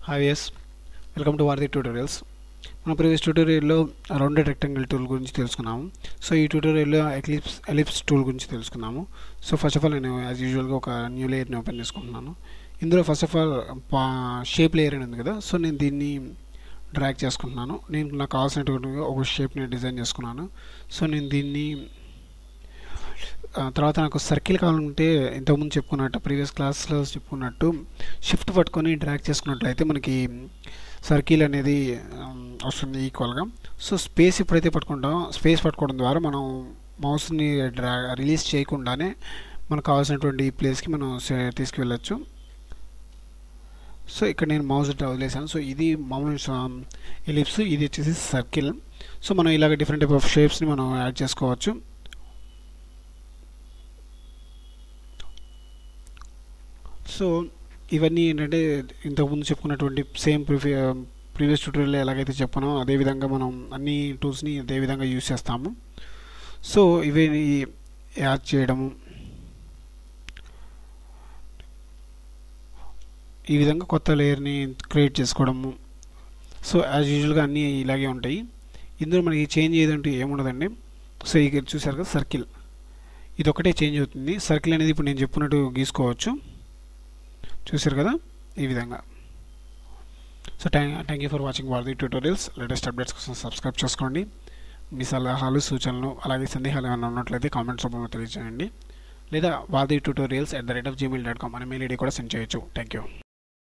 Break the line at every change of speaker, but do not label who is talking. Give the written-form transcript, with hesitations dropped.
Hi yes, welcome to Varthi Tutorials. మన previous ట్యూటోరియల్లో rounded rectangle tool గురించి తెలుసుకున్నాము. So ఈ ట్యూటోరియల్లో ఎలిప్స్ టూల్ గురించి తెలుసుకున్నాము. సో ఫస్ట్ ఆఫ్ ఆల్ నేను యాజ్ యూజువల్గా ఒక న్యూ లేయర్ని ఓపెన్ చేసుకుంటున్నాను. ఇందులో first of all shape layer అని ఉంది కదా, సో నేను దీన్ని డ్రాగ్ చేసుకుంటున్నాను. నేను నాకు కావాల్సినటువంటి ఒక షేప్ని డిజైన్ చేసుకున్నాను. సో నేను దీన్ని తర్వాత నాకు సర్కిల్ కావాలంటే ఇంతకుముందు చెప్పుకున్నట్టు ప్రీవియస్ క్లాస్లో చెప్పుకున్నట్టు షిఫ్ట్ పట్టుకొని డ్రాగ్ చేసుకున్నట్లయితే మనకి సర్కిల్ అనేది వస్తుంది ఈక్వల్గా. సో స్పేస్ ఎప్పుడైతే పట్టుకుంటామో స్పేస్ పట్టుకోవడం ద్వారా మనం మౌస్ని రిలీజ్ చేయకుండానే మనకు కావాల్సినటువంటి ప్లేస్కి మనం తీసుకువెళ్ళచ్చు. సో ఇక్కడ నేను మౌస్ వదిలేసాను. సో ఇది మామూలు ఎలిప్స్, ఇది వచ్చేసి సర్కిల్. సో మనం ఇలాగ డిఫరెంట్ టైప్ ఆఫ్ షేప్స్ని మనం యాడ్ చేసుకోవచ్చు. సో ఇవన్నీ ఏంటంటే ఇంతకుముందు చెప్పుకున్నటువంటి సేమ్ ప్రీవియస్ ట్యూటోరియల్లో ఎలాగైతే చెప్పానో అదేవిధంగా మనం అన్ని టూల్స్ని అదేవిధంగా యూజ్ చేస్తాము. సో ఇవి యాడ్ చేయడము, ఈ విధంగా కొత్త లేయర్ని క్రియేట్ చేసుకోవడము. సో యాజ్ యూజువల్గా అన్నీ ఇలాగే ఉంటాయి. ఇందులో మనకి చేంజ్ ఏదంటే ఏముండదండి. సో ఇక చూసారు కదా సర్కిల్, ఇది ఒకటే చేంజ్ అవుతుంది. సర్కిల్ అనేది ఇప్పుడు నేను చెప్పినట్టు గీసుకోవచ్చు. చూసారు కదా ఈ విధంగా. So thank you for watching వార్ది ట్యూటోరియల్స్. లేటెస్ట్ అప్డేట్స్ కోసం సబ్స్క్రైబ్ చేసుకోండి. మీ సలహాలు సూచనలు అలాగే సందేహాలు ఏమైనా ఉన్నట్లయితే కామెంట్స్ రూపంలో తెలియజేయండి, లేదా వార్ది tutorials@gmail.com అనే మెయిల్ ఐడి కూడా సెండ్ చేయొచ్చు. Thank you.